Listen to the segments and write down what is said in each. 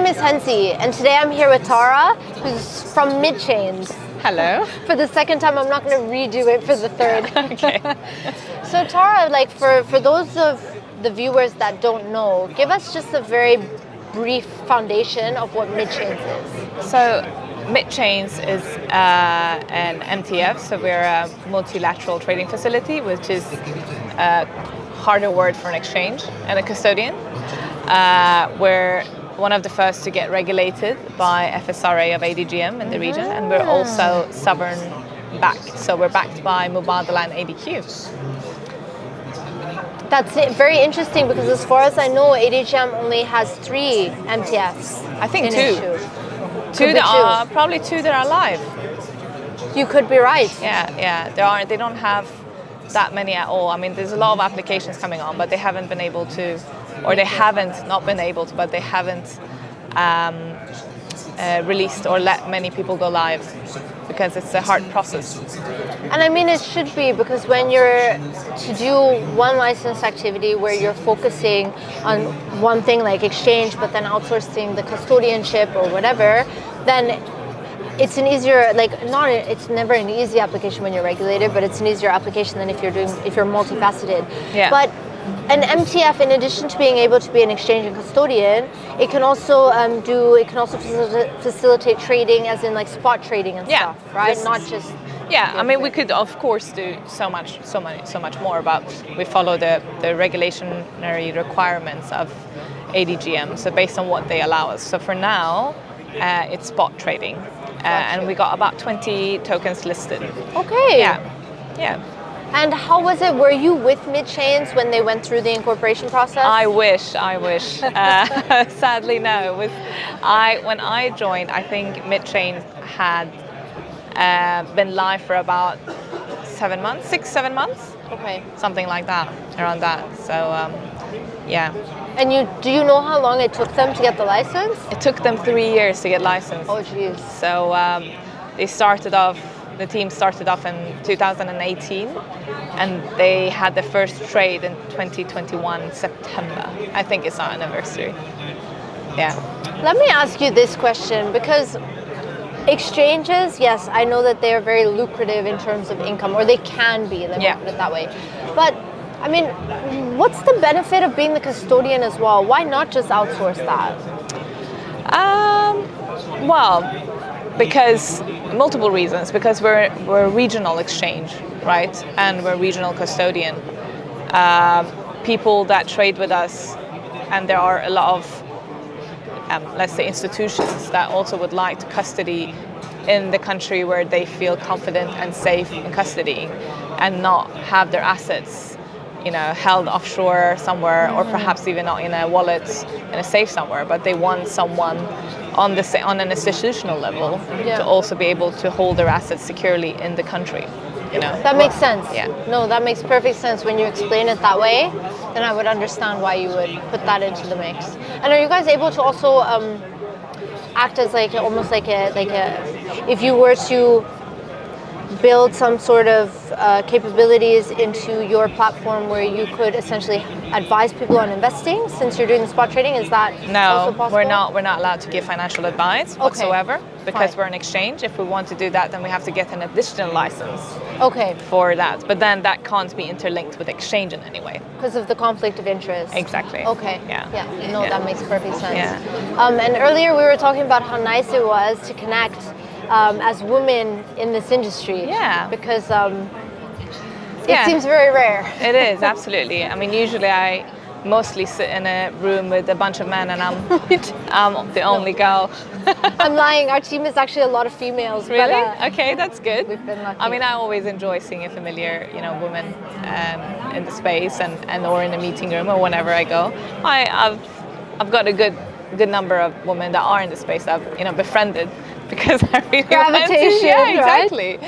is Hensi, and today I'm here with Tara, who's from MidChains. Hello. For the second time, I'm not going to redo it for the third. Okay. So Tara, like for those of the viewers that don't know, give us just a very brief foundation of what MidChains is. So MidChains is an MTF, so we're a multilateral trading facility, which is a harder word for an exchange, and a custodian. We're one of the first to get regulated by FSRA of ADGM in the region, and we're also sovereign backed, so we're backed by Mubadala and ADQ. That's very interesting because as far as I know, ADGM only has 3 MTFs. I think probably two that are live. You could be right. Yeah. They don't have that many at all. I mean, there's a lot of applications coming on, but they haven't been able to, or they haven't not been able to, but they haven't released or let many people go live because it's a hard process. And I mean, it should be, because when you're to do one license activity where you're focusing on one thing like exchange, but then outsourcing the custodianship or whatever, then it's an easier, it's never an easy application when you're regulated, but it's an easier application than if you're multifaceted. Yeah. But an MTF, in addition to being able to be an exchange and custodian, it can also facilitate trading, as in like spot trading and stuff, right? Not just. Yeah, I mean, we could of course do so much more, but we follow the regulationary requirements of ADGM. So based on what they allow us. So for now, it's spot trading, and we got about 20 tokens listed. Okay. Yeah. And how was it? Were you with MidChains when they went through the incorporation process? I wish. Sadly, no. When I joined, I think MidChains had been live for about 7 months, 6-7 months. Okay. Something like that, around that. So, yeah. And do you know how long it took them to get the license? It took them 3 years to get licensed. Oh, geez. So the team started off in 2018, and they had the first trade in 2021 September. I think it's our anniversary. Yeah. Let me ask you this question, because exchanges, yes, I know that they are very lucrative in terms of income, or they can be, let me put it that way. But I mean, what's the benefit of being the custodian as well? Why not just outsource that? Well, because multiple reasons. Because we're a regional exchange, right? And we're a regional custodian. People that trade with us, and there are a lot of let's say institutions that also would like to custody in the country where they feel confident and safe in custodying, and not have their assets, held offshore somewhere, or perhaps even not in a wallet in a safe somewhere, but they want someone on an institutional level to also be able to hold their assets securely in the country. That makes sense. Yeah. No, that makes perfect sense. When you explain it that way, then I would understand why you would put that into the mix. And are you guys able to also act as almost like a if you were to build some sort of capabilities into your platform where you could essentially advise people on investing, since you're doing the spot trading? Is that also possible? We're not allowed to give financial advice whatsoever, because we're an exchange. If we want to do that, then we have to get an additional license for that. But then that can't be interlinked with exchange in any way. Because of the conflict of interest. Exactly. Okay. Yeah. No, that makes perfect sense. Yeah. And earlier we were talking about how nice it was to connect as women in this industry. Yeah. Because it seems very rare. It is, absolutely. I mean, usually I mostly sit in a room with a bunch of men, and I'm the only girl. I'm lying. Our team is actually a lot of females. Really? But, okay, that's good. We've been lucky. I mean, I always enjoy seeing a familiar, woman in the space and or in a meeting room or whenever I go. I've got a good number of women that are in the space I've befriended, because I really gravitation, want to. Yeah, exactly.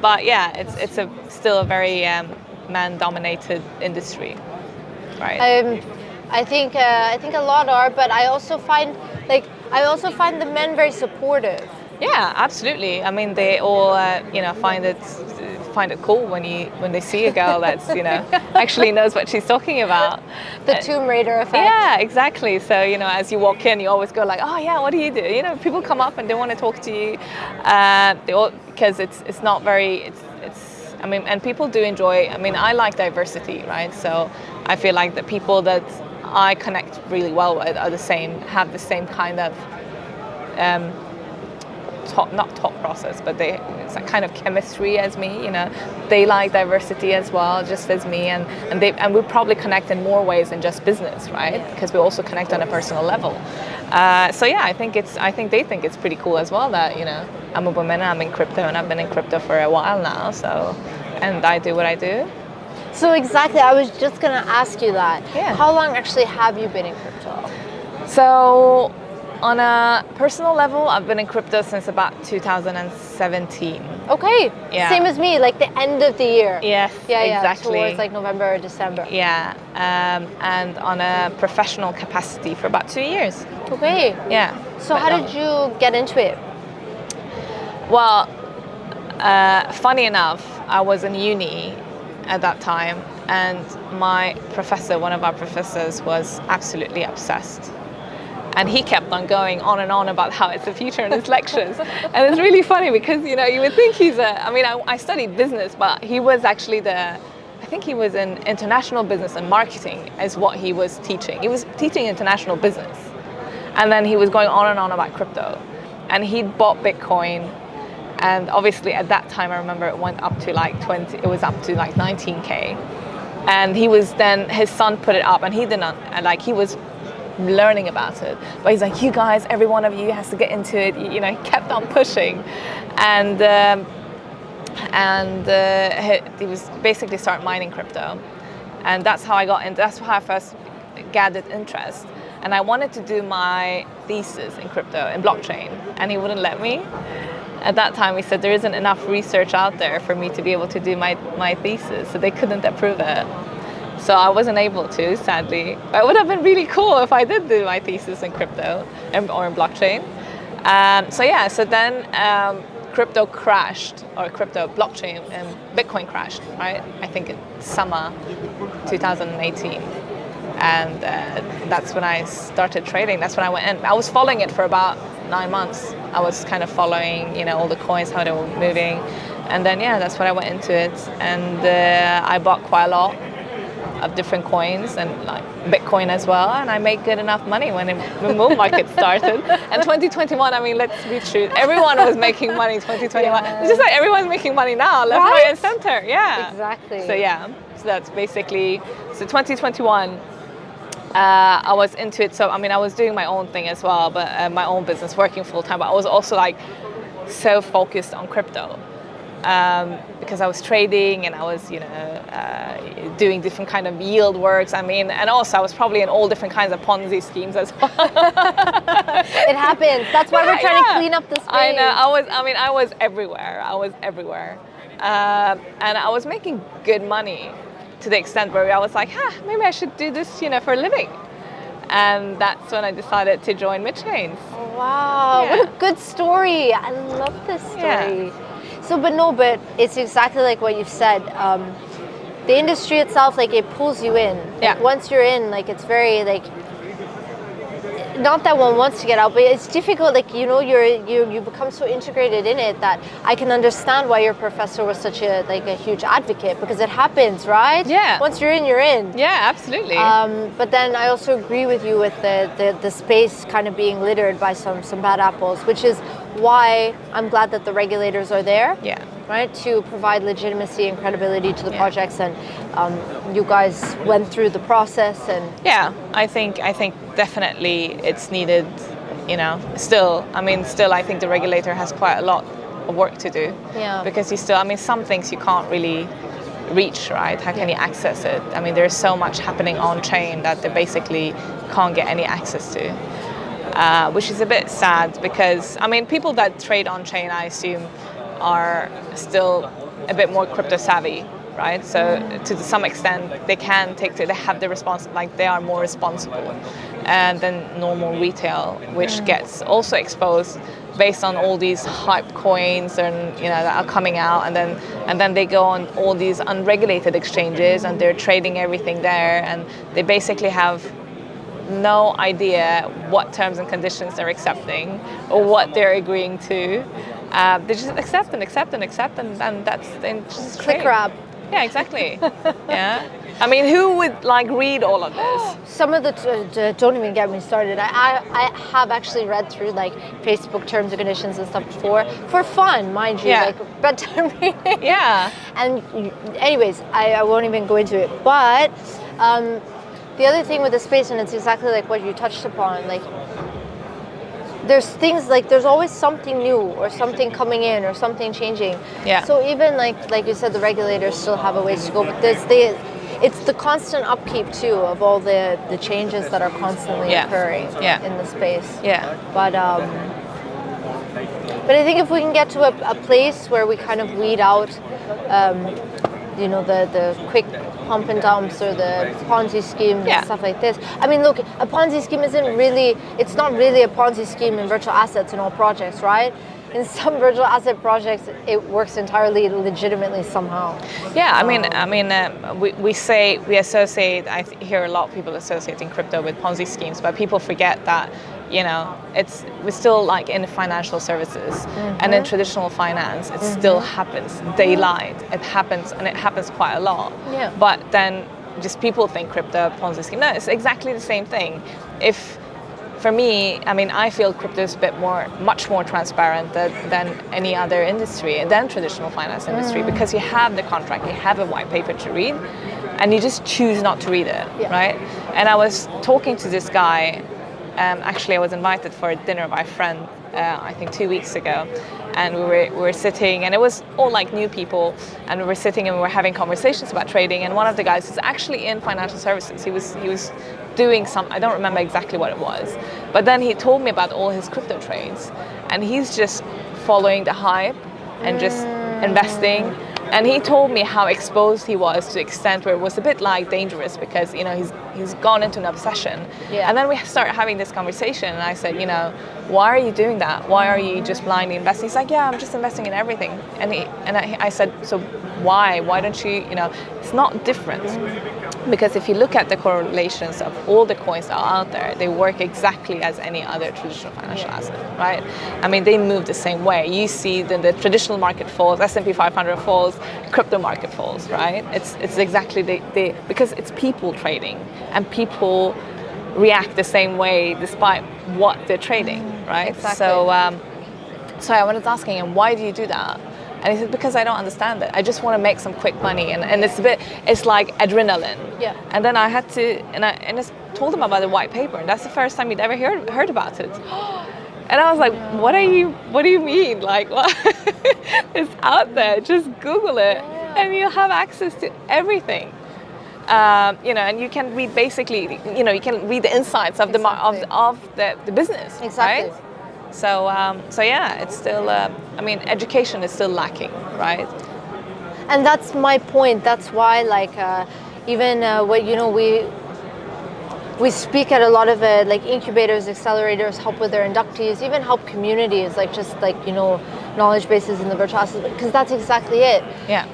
But yeah, it's still a very man-dominated industry, right? I think a lot are, but I also find the men very supportive. Yeah, absolutely. I mean, they all find it find it cool when they see a girl that's actually knows what she's talking about. The Tomb Raider effect. Yeah, exactly. So as you walk in, you always go like, oh yeah, what do you do? People come up and they want to talk to you, because it's not very and people do enjoy. I like diversity, right? So I feel like the people that I connect really well with are have the same kind of not thought process, but it's a kind of chemistry as me. They like diversity as well, just as me, and we probably connect in more ways than just business, right? Because we also connect on a personal level. So yeah, I think they think it's pretty cool as well that I'm a woman, I'm in crypto, and I've been in crypto for a while now. So, and I do what I do. So exactly, I was just gonna ask you that. Yeah. How long actually have you been in crypto? So, on a personal level, I've been in crypto since about 2017. Okay. Yeah. Same as me, like the end of the year. Yes, Yeah, exactly. towards like November or December. Yeah, and on a professional capacity for about 2 years. Okay. Yeah. So how did you get into it? Well, funny enough, I was in uni at that time, and my professor, one of our professors, was absolutely obsessed. And he kept on going on and on about how it's the future in his lectures. And it's really funny because, you would think I studied business, but he was actually I think he was in international business and marketing is what he was teaching. He was teaching international business. And then he was going on and on about crypto. And he'd bought Bitcoin. And obviously at that time, I remember it went up to like 19K. And his son put it up, and he didn't, he was learning about it, but he's like, you guys, every one of you has to get into it. He kept on pushing, and he was basically start mining crypto, and that's how I got into. That's how I first gathered interest, and I wanted to do my thesis in crypto in blockchain, and he wouldn't let me. At that time, he said there isn't enough research out there for me to be able to do my thesis, so they couldn't approve it. So I wasn't able to, sadly. But it would have been really cool if I did do my thesis in crypto or in blockchain. So then crypto crashed, or crypto blockchain and Bitcoin crashed, right? I think in summer 2018. And that's when I started trading. That's when I went in. I was following it for about 9 months. I was kind of following, all the coins, how they were moving. And then, that's when I went into it. And I bought quite a lot of different coins and like Bitcoin as well, and I made good enough money when the bull market started. And 2021, let's be true, everyone was making money in 2021. Yeah. It's just like everyone's making money now, left, right, and center. Yeah, exactly. So that's basically 2021. I was into it, so I was doing my own thing as well, but my own business, working full time. But I was also like so focused on crypto. Because I was trading and I was, doing different kind of yield works. And also I was probably in all different kinds of Ponzi schemes as well. It happens. That's why we're trying to clean up the space. I know. I was everywhere. And I was making good money to the extent where I was like, maybe I should do this, for a living. And that's when I decided to join MidChains. Oh, wow. Yeah. What a good story. I love this story. Yeah. So, but it's exactly like what you've said. The industry itself, it pulls you in. Yeah. Once you're in, it's very, not that one wants to get out, but it's difficult. You become so integrated in it that I can understand why your professor was such a huge advocate, because it happens, right? Yeah. Once you're in, you're in. Yeah, absolutely. But then I also agree with you with the space kind of being littered by some bad apples, which is why I'm glad that the regulators are there. Yeah. Right, to provide legitimacy and credibility to the projects, and you guys went through the process, and I think definitely it's needed. Still I think the regulator has quite a lot of work to do. Yeah. Because you still, some things you can't really reach, right? How can you access it? There's so much happening on chain that they basically can't get any access to. Which is a bit sad because people that trade on chain, I assume, are still a bit more crypto savvy, right? So to some extent they have the they are more responsible than normal retail, which gets also exposed based on all these hype coins and that are coming out, and then they go on all these unregulated exchanges and they're trading everything there, and they basically have no idea what terms and conditions they're accepting or what they're agreeing to. They just accept and that's just click grab. Yeah, exactly. Yeah. I mean, who would read all of this? Some of the don't even get me started. I have actually read through Facebook terms and conditions and stuff before for fun, mind you, bedtime reading. Yeah. And anyways, I won't even go into it. But the other thing with the space, and it's exactly like what you touched upon, there's things there's always something new or something coming in or something changing. Yeah. So even like you said, the regulators still have a ways to go, but it's the constant upkeep too of all the changes that are constantly occurring in the space. Yeah. But I think if we can get to a place where we kind of weed out, the quick pump and dumps or the Ponzi schemes and stuff like this. I mean, look, a Ponzi scheme it's not really a Ponzi scheme in virtual assets in all projects, right? In some virtual asset projects, it works entirely legitimately somehow. Yeah, we associate. I hear a lot of people associating crypto with Ponzi schemes, but people forget that we're still in financial services, and in traditional finance, it still happens. Daylight, it happens, and it happens quite a lot. Yeah. But then, just people think crypto, Ponzi scheme. No, it's exactly the same thing. For me, I feel crypto is much more transparent than any other industry, than traditional finance industry, because you have the contract, you have a white paper to read, and you just choose not to read it, right? And I was talking to this guy. Actually, I was invited for a dinner by a friend, I think 2 weeks ago, and we were sitting, and it was all new people, and we were sitting and we were having conversations about trading. And one of the guys is actually in financial services. He was doing I don't remember exactly what it was, but then he told me about all his crypto trades, and he's just following the hype and just investing. And he told me how exposed he was to the extent where it was a bit dangerous, because he's gone into an obsession. Yeah. And then we started having this conversation, and I said, why are you doing that? Why are you just blindly investing? He's like, yeah, I'm just investing in everything. And I said, so why? Why don't you? It's not different. Because if you look at the correlations of all the coins that are out there, they work exactly as any other traditional financial asset, right? They move the same way. You see the traditional market falls, S&P 500 falls, crypto market falls, right? It's exactly because it's people trading, and people react the same way despite what they're trading, right? Exactly. So I was asking him, why do you do that? And he said, because I don't understand it. I just want to make some quick money, and it's like adrenaline. Yeah. And then I had to, and I told him about the white paper, and that's the first time he'd ever heard about it. And I was like, what do you mean? What? It's out there. Just Google it, and you have access to everything. And you can read you can read the insights of the business. Exactly. Right? So yeah, it's still. Education is still lacking, right? And that's my point. That's why, even we speak at a lot of incubators, accelerators, help with their inductees, even help communities, knowledge bases in the virtual assets, because that's exactly it. Yeah.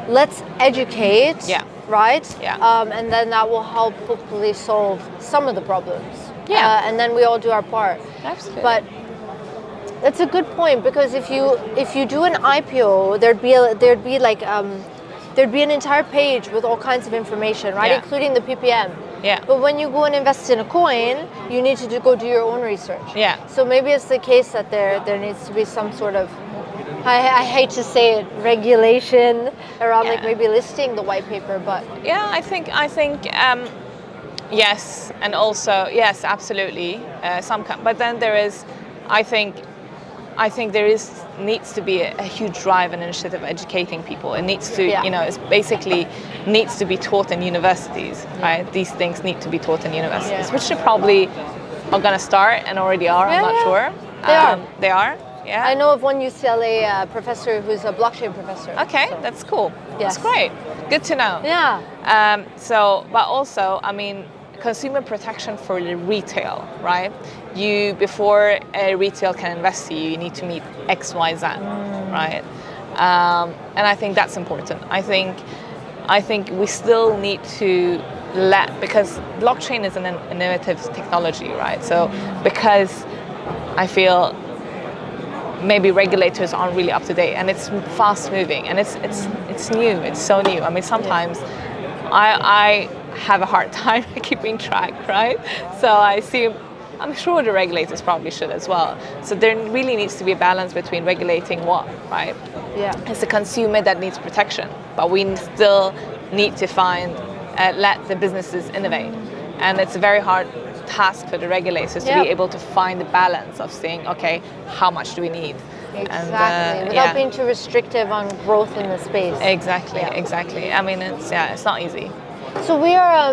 Let's educate. Yeah. Right? Yeah. And then that will help hopefully solve some of the problems. Yeah. And then we all do our part. Absolutely. But that's a good point, because if you do an IPO, there'd be an entire page with all kinds of information, right? Yeah. Including the PPM. Yeah. But when you go and invest in a coin, you need to go do your own research. Yeah. So maybe it's the case that there needs to be some sort of, I hate to say it, regulation around maybe listing the white paper, but yeah, I think yes, and also yes, absolutely, but then there is, I think there needs to be a huge drive and initiative educating people. It needs to, it's basically needs to be taught in universities, right? These things need to be taught in universities, which they probably are going to start and already are. I'm not sure. They are. Yeah. I know of one UCLA professor who's a blockchain professor. Okay, so. That's cool. Yes. That's great. Good to know. Yeah. But also, consumer protection for the retail, right? Before a retail can invest in you, you need to meet X, Y, Z, right? And I think that's important. I think we still need to because blockchain is an innovative technology, right? So because I feel maybe regulators aren't really up to date, and it's fast moving, and it's new, it's so new. I mean, sometimes I have a hard time keeping track, right? So I'm sure the regulators probably should as well. So there really needs to be a balance between regulating what, right? Yeah. It's the consumer that needs protection, but we still need to let the businesses innovate. And it's a very hard task for the regulators to be able to find the balance of saying, okay, how much do we need? Exactly, without being too restrictive on growth in the space. Exactly, exactly. I mean, it's not easy. So we are,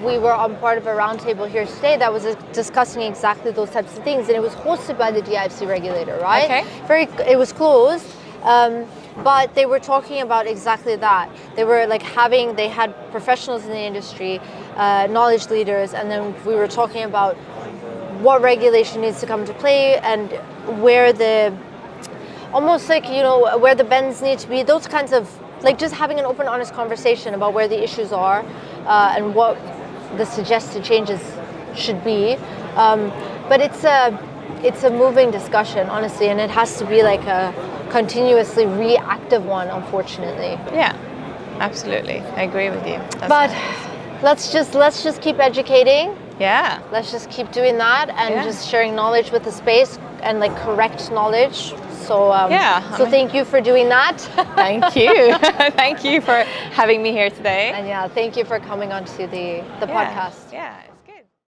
we were on part of a roundtable here today that was discussing exactly those types of things, and it was hosted by the DIFC regulator, right? Okay. It was closed, but they were talking about exactly that. They were they had professionals in the industry, knowledge leaders, and then we were talking about what regulation needs to come to play and where where the bends need to be, those kinds of, just having an open, honest conversation about where the issues are and what the suggested changes should be. But it's a moving discussion, honestly, and it has to be a continuously reactive one, unfortunately. Yeah, absolutely. I agree with you. Let's just keep educating. Yeah. Let's just keep doing that and just sharing knowledge with the space and correct knowledge. So thank you for doing that. Thank you. Thank you for having me here today. And thank you for coming onto the podcast. Yeah.